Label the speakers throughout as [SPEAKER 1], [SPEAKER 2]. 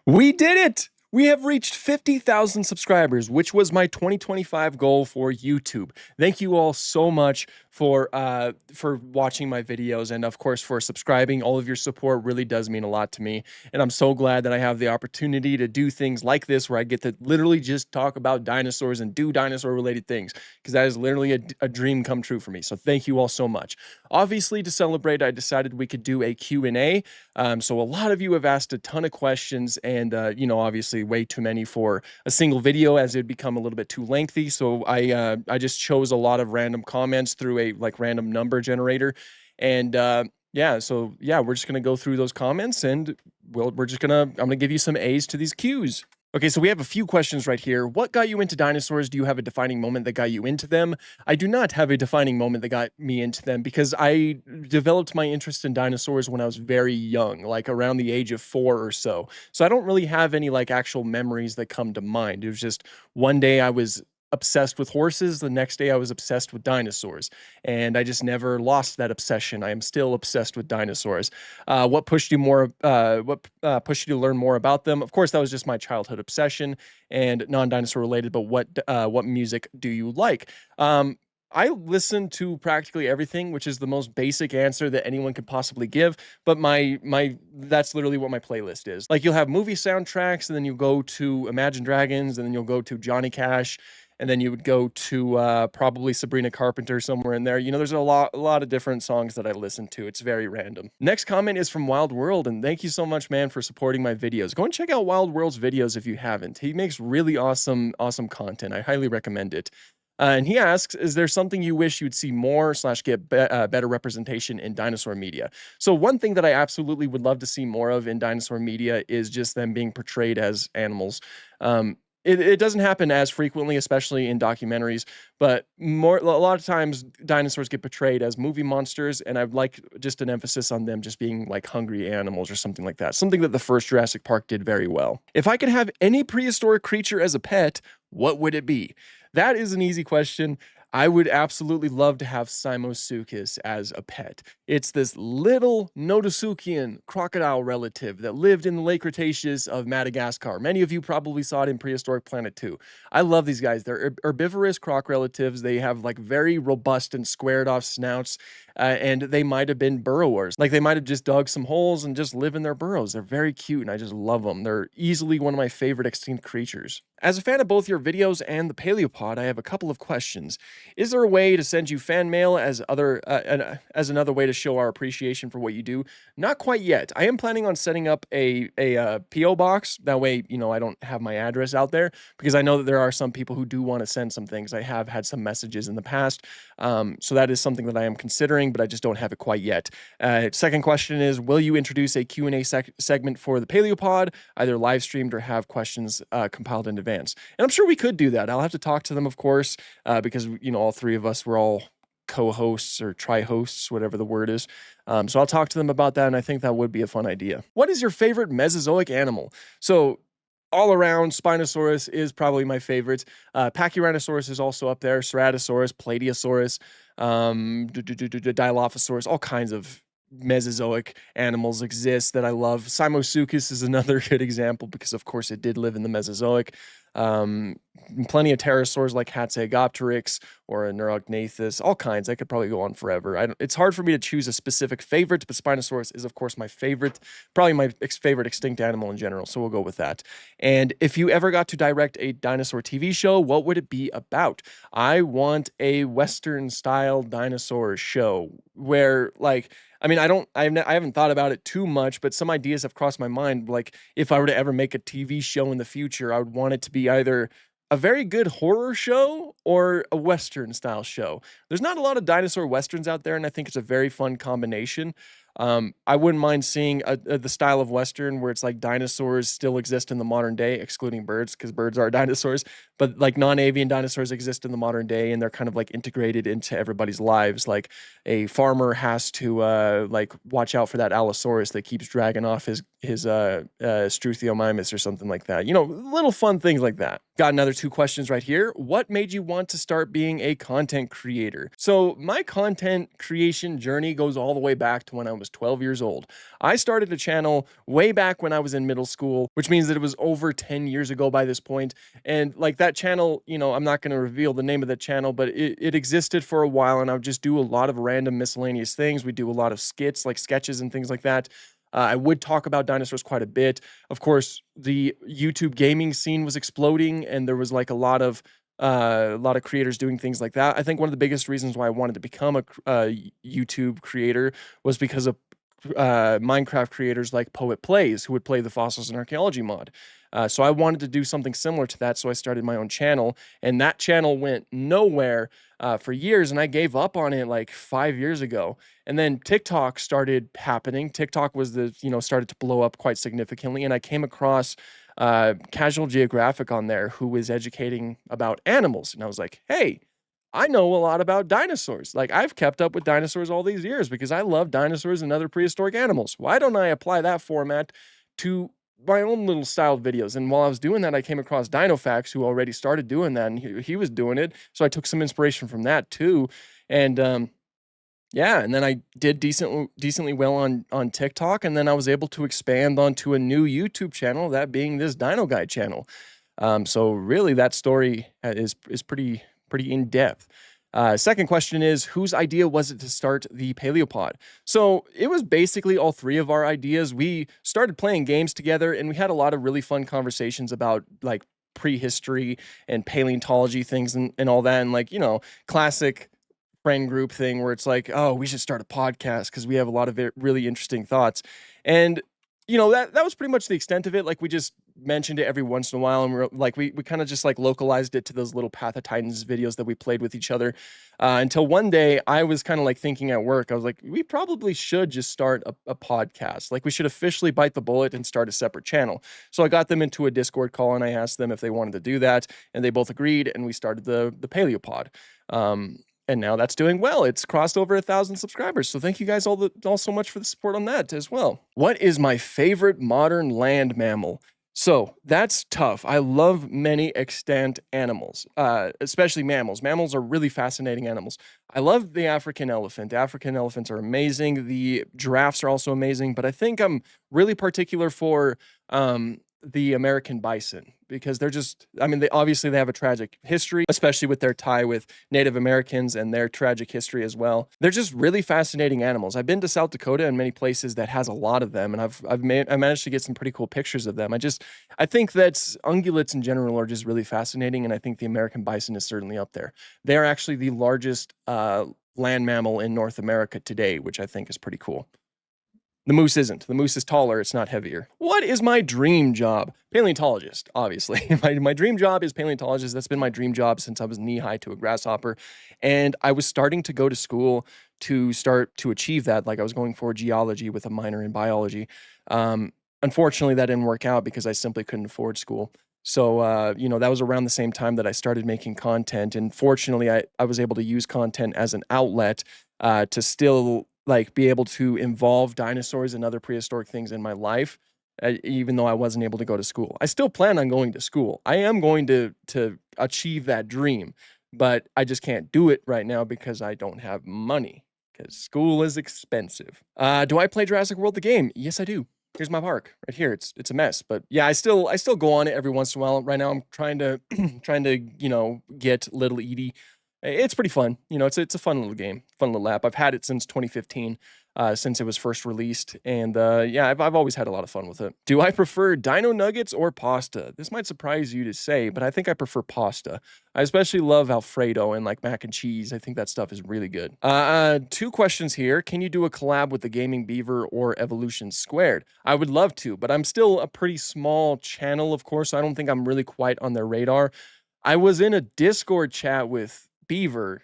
[SPEAKER 1] We did it! We have reached 50,000 subscribers, which was my 2025 goal for YouTube. Thank you all so much for watching my videos and of course for subscribing. All of your support really does mean a lot to me, and I'm so glad that I have the opportunity to do things like this where I get to literally just talk about dinosaurs and do dinosaur related things because that is literally a dream come true for me. So thank you all so much. Obviously, to celebrate, I decided we could do a Q&A. So a lot of you have asked a ton of questions, and obviously way too many for a single video, as it'd become a little bit too lengthy. So I just chose a lot of random comments through a random number generator, and yeah, we're just gonna go through those comments, and I'm gonna give you some A's to these Q's. Okay, so we have a few questions right here. What got you into dinosaurs? Do you have a defining moment that got you into them? I do not have a defining moment that got me into them because I developed my interest in dinosaurs when I was very young, like around the age of 4 or so. So I don't really have any actual memories that come to mind. It was just one day I was obsessed with horses, the next day I was obsessed with dinosaurs, and I just never lost that obsession. I am still obsessed with dinosaurs. What pushed you more? Pushed you to learn more about them? Of course, that was just my childhood obsession and non-dinosaur related. But what music do you like? I listen to practically everything, which is the most basic answer that anyone could possibly give. But my that's literally what my playlist is. Like, you'll have movie soundtracks, and then you go to Imagine Dragons, and then you'll go to Johnny Cash, and then you would go to probably Sabrina Carpenter somewhere in there. There's a lot of different songs that I listen to. It's very random. Next comment is from Wild World, and thank you so much, man, for supporting my videos. Go and check out Wild World's videos if you haven't. He makes really awesome content. I highly recommend it. And he asks, is there something you wish you'd see more / get better representation in dinosaur media? So one thing that I absolutely would love to see more of in dinosaur media is just them being portrayed as animals. It doesn't happen as frequently, especially in documentaries, but a lot of times dinosaurs get portrayed as movie monsters, and I'd like just an emphasis on them just being like hungry animals or something like that. Something that the first Jurassic Park did very well. If I could have any prehistoric creature as a pet, what would it be? That is an easy question. I would absolutely love to have Simosuchus as a pet. It's this little Notosuchian crocodile relative that lived in the late Cretaceous of Madagascar. Many of you probably saw it in Prehistoric Planet 2. I love these guys. They're herbivorous croc relatives. They have very robust and squared off snouts, and they might have been burrowers. Like, they might have just dug some holes and just live in their burrows. They're very cute, and I just love them. They're easily one of my favorite extinct creatures. As a fan of both your videos and the Paleopod, I have a couple of questions. Is there a way to send you fan mail as another way to show our appreciation for what you do? Not quite yet. I am planning on setting up a PO box. That way, I don't have my address out there, because I know that there are some people who do want to send some things. I have had some messages in the past, so that is something that I am considering, but I just don't have it quite yet. Second question is, will you introduce a Q&A segment for the Paleopod, either live streamed or have questions compiled in advance? And I'm sure we could do that. I'll have to talk to them, of course, because all three of us were all co-hosts or tri-hosts, whatever the word is. So I'll talk to them about that, and I think that would be a fun idea. What is your favorite Mesozoic animal? So all around, Spinosaurus is probably my favorite. Pachyrhinosaurus is also up there. Ceratosaurus, Plateosaurus, Dilophosaurus, all kinds of Mesozoic animals exist that I love. Simosuchus is another good example because, of course, it did live in the Mesozoic. Plenty of pterosaurs like Hatzegopteryx or a Neurognathus, all kinds. I could probably go on forever. It's hard for me to choose a specific favorite, but Spinosaurus is, of course, my favorite, probably my favorite extinct animal in general, so we'll go with that. And if you ever got to direct a dinosaur TV show, what would it be about? I want a Western-style dinosaur show where, I haven't thought about it too much, but some ideas have crossed my mind. Like, if I were to ever make a TV show in the future, I would want it to be either a very good horror show or a Western style show. There's not a lot of dinosaur Westerns out there, and I think it's a very fun combination. I wouldn't mind seeing the style of Western where it's like dinosaurs still exist in the modern day, excluding birds, because birds are dinosaurs, but like non-avian dinosaurs exist in the modern day, and they're kind of integrated into everybody's lives. Like, a farmer has to watch out for that Allosaurus that keeps dragging off his Struthiomimus or something like that. Little fun things like that. Got another 2 questions right here. What made you want to start being a content creator? So my content creation journey goes all the way back to when I was 12 years old. I started a channel way back when I was in middle school, which means that it was over 10 years ago by this point. And like that channel, you know, I'm not going to reveal the name of the channel, but it existed for a while, and I would just do a lot of random miscellaneous things. We do a lot of skits, like sketches and things like that. I would talk about dinosaurs quite a bit. Of course, the YouTube gaming scene was exploding, and there was like a lot of creators doing things like that. I think one of the biggest reasons why I wanted to become a YouTube creator was because of Minecraft creators like Poet Plays, who would play the fossils and archaeology mod. So I wanted to do something similar to that, so I started my own channel, and that channel went nowhere for years, and I gave up on it like 5 years ago. And then TikTok started happening. TikTok was started to blow up quite significantly, and I came across Casual Geographic on there, who was educating about animals, and I was like, hey, I know a lot about dinosaurs. Like, I've kept up with dinosaurs all these years because I love dinosaurs and other prehistoric animals. Why don't I apply that format to my own little styled videos? And while I was doing that, I came across Dino Facts, who already started doing that, and he was doing it. So I took some inspiration from that too. And yeah, and then I did decently well on TikTok, and then I was able to expand onto a new YouTube channel, that being this Dino Guy channel. So really, that story is pretty in depth. Second question is, whose idea was it to start the Paleopod? So it was basically all three of our ideas. We started playing games together, and we had a lot of really fun conversations about like prehistory and paleontology things and all that, and like, you know, classic friend group thing where it's like, oh, we should start a podcast because we have a lot of really interesting thoughts. And you know, that was pretty much the extent of it. Like, we just mentioned it every once in a while, and we're like, we kind of just like localized it to those little Path of Titans videos that we played with each other, until one day I was kind of like thinking at work, I was like, we probably should just start a podcast. Like, we should officially bite the bullet and start a separate channel. So I got them into a Discord call, and I asked them if they wanted to do that, and they both agreed, and we started the Paleopod. And now that's doing well. It's crossed over 1,000 subscribers. So thank you guys all so much for the support on that as well. What is my favorite modern land mammal? So that's tough. I love many extant animals, especially mammals. Mammals are really fascinating animals. I love the African elephant. African elephants are amazing. The giraffes are also amazing, but I think I'm really particular for the American bison, because they're just, I mean, they have a tragic history, especially with their tie with Native Americans and their tragic history as well. They're just really fascinating animals. I've been to South Dakota and many places that has a lot of them, and I managed to get some pretty cool pictures of them. I think that ungulates in general are just really fascinating, and I think the American bison is certainly up there. They're actually the largest land mammal in North America today, which I think is pretty cool. The moose isn't. The moose is taller, it's not heavier. What is my dream job? Paleontologist, obviously. My dream job is paleontologist. That's been my dream job since I was knee-high to a grasshopper. And I was starting to go to school to start to achieve that. Like, I was going for geology with a minor in biology. Unfortunately, that didn't work out because I simply couldn't afford school. So, you know, that was around the same time that I started making content. And fortunately, I was able to use content as an outlet to still like be able to involve dinosaurs and other prehistoric things in my life, even though I wasn't able to go to school. I still plan on going to school. I am going to achieve that dream, but I just can't do it right now because I don't have money, because school is expensive. Do I play Jurassic World the game? Yes, I do. Here's my park right here. It's a mess, but yeah, I still go on it every once in a while. Right now, I'm trying to you know, get Little Edie. It's pretty fun. You know, it's a fun little game, fun little app. I've had it since 2015, since it was first released, and yeah, I've always had a lot of fun with it. Do I prefer Dino Nuggets or pasta? This might surprise you to say, but I think I prefer pasta. I especially love Alfredo and like mac and cheese. I think that stuff is really good. Two questions here. Can you do a collab with the Gaming Beaver or Evolution Squared? I would love to, but I'm still a pretty small channel, of course. So I don't think I'm really quite on their radar. I was in a Discord chat with Beaver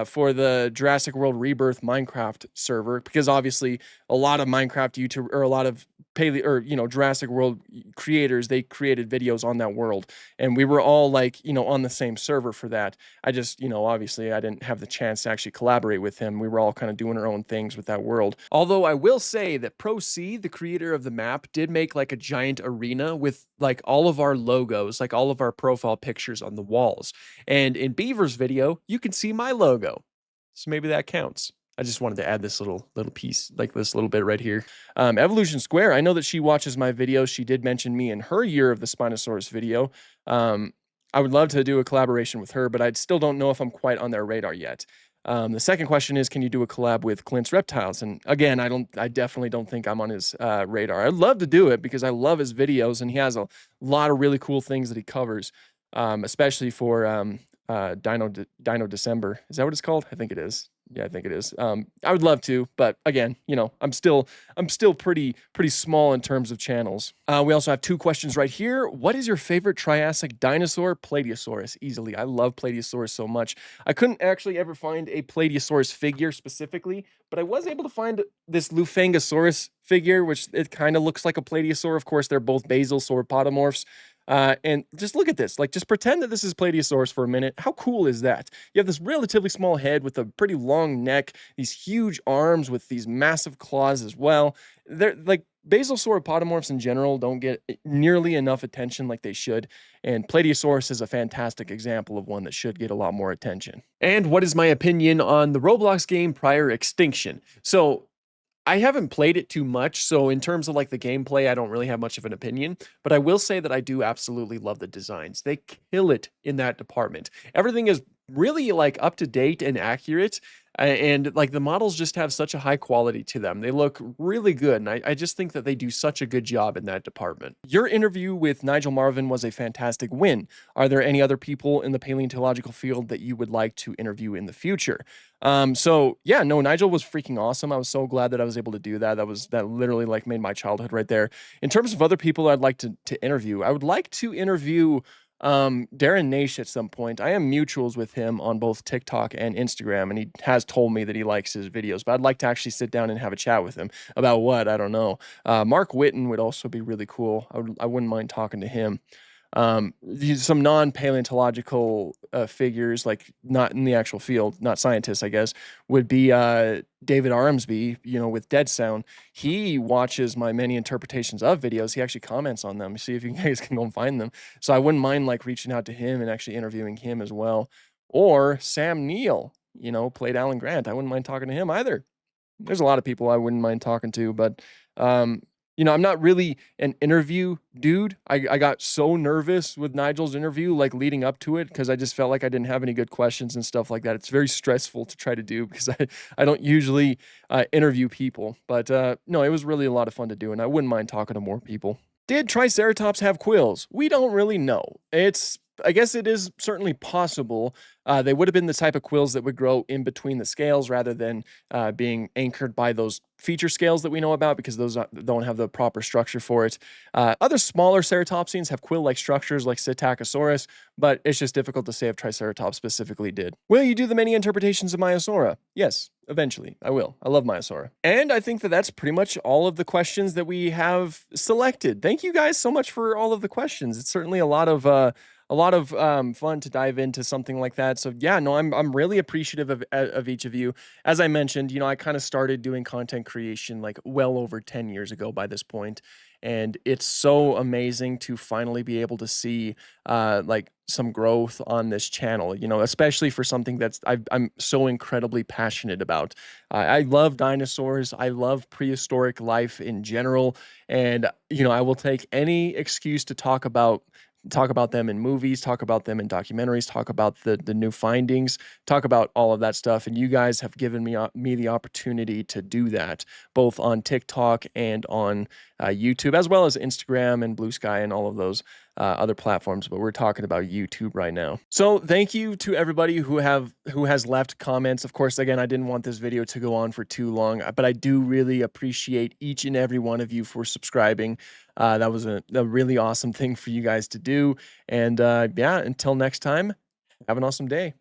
[SPEAKER 1] for the Jurassic World Rebirth Minecraft server, because obviously a lot of Minecraft YouTube, or a lot of Jurassic World creators, they created videos on that world, and we were all like, you know, on the same server for that. I just, you know, obviously I didn't have the chance to actually collaborate with him. We were all kind of doing our own things with that world. Although I will say that Pro C, the creator of the map, did make like a giant arena with like all of our logos, like all of our profile pictures on the walls. And in Beaver's video, you can see my logo. So maybe that counts. I just wanted to add this little piece, like this little bit right here. Evolution Square, I know that she watches my videos. She did mention me in her Year of the Spinosaurus video. Um, I would love to do a collaboration with her, but I still don't know if I'm quite on their radar yet. The second question is, can you do a collab with Clint's Reptiles? And again, I definitely don't think I'm on his radar. I'd love to do it because I love his videos and he has a lot of really cool things that he covers, especially for Dino December. Is that what it's called? I think it is. Yeah, I think it is. I would love to, but again, I'm still pretty small in terms of channels. We also have two questions right here. What is your favorite Triassic dinosaur? Plateosaurus, easily. I love Plateosaurus so much. I couldn't actually ever find a Plateosaurus figure specifically, but I was able to find this Lufangosaurus figure, which it kind of looks like a Plateosaur. Of course, they're both basal sauropodomorphs. And just look at this. Like, just pretend that this is Plateosaurus for a minute. How cool is that? You have this relatively small head with a pretty long neck, these huge arms with these massive claws as well. They're like basal sauropodomorphs in general don't get nearly enough attention like they should. And Plateosaurus is a fantastic example of one that should get a lot more attention. And what is my opinion on the Roblox game Prior Extinction? So I haven't played it too much, so in terms of like the gameplay, I don't really have much of an opinion, but I will say that I do absolutely love the designs. They kill it in that department. Everything is really like up to date and accurate, and like the models just have such a high quality to them. They look really good, and I just think that they do such a good job in that department. Your interview with Nigel Marvin was a fantastic win. Are there any other people in the paleontological field that you would like to interview in the future? So yeah, no, Nigel was freaking awesome. I was so glad that I was able to do that. That literally like made my childhood right there. In terms of other people I'd like to interview, I would like to interview Darren Naish at some point. I am mutuals with him on both TikTok and Instagram, and he has told me that he likes his videos, but I'd like to actually sit down and have a chat with him about what, I don't know. Mark Witten would also be really cool. I wouldn't mind talking to him. Some non-paleontological figures, like not in the actual field, not scientists, I guess, would be David Armsby, with Dead Sound. He watches my many interpretations of videos. He actually comments on them. See if you guys can go and find them. So I wouldn't mind like reaching out to him and actually interviewing him as well. Or Sam Neill, played Alan Grant. I wouldn't mind talking to him either. There's a lot of people I wouldn't mind talking to, but I'm not really an interview dude. I got so nervous with Nigel's interview, like leading up to it, because I just felt like I didn't have any good questions and stuff like that. It's very stressful to try to do because I don't usually interview people. But no, it was really a lot of fun to do, and I wouldn't mind talking to more people. Did Triceratops have quills? We don't really know. I guess it is certainly possible. They would have been the type of quills that would grow in between the scales rather than being anchored by those feature scales that we know about, because those don't have the proper structure for it. Other smaller ceratopsians have quill-like structures like Psittacosaurus, but it's just difficult to say if Triceratops specifically did. Will you do the many interpretations of Maiasaura? Yes, eventually. I will. I love Maiasaura. And I think that that's pretty much all of the questions that we have selected. Thank you guys so much for all of the questions. It's certainly a lot of fun to dive into something like that. So yeah, no, I'm really appreciative of each of you. As I mentioned, I kind of started doing content creation like well over 10 years ago by this point, and it's so amazing to finally be able to see like some growth on this channel, especially for something that's I'm so incredibly passionate about. I love dinosaurs. I love prehistoric life in general, and I will take any excuse to talk about them in movies, talk about them in documentaries, talk about the new findings, talk about all of that stuff. And you guys have given me the opportunity to do that, both on TikTok and on YouTube, as well as Instagram and Blue Sky and all of those other platforms. But we're talking about YouTube right now. So thank you to everybody who has left comments. Of course, again, I didn't want this video to go on for too long, but I do really appreciate each and every one of you for subscribing. That was a really awesome thing for you guys to do. And yeah, until next time, have an awesome day.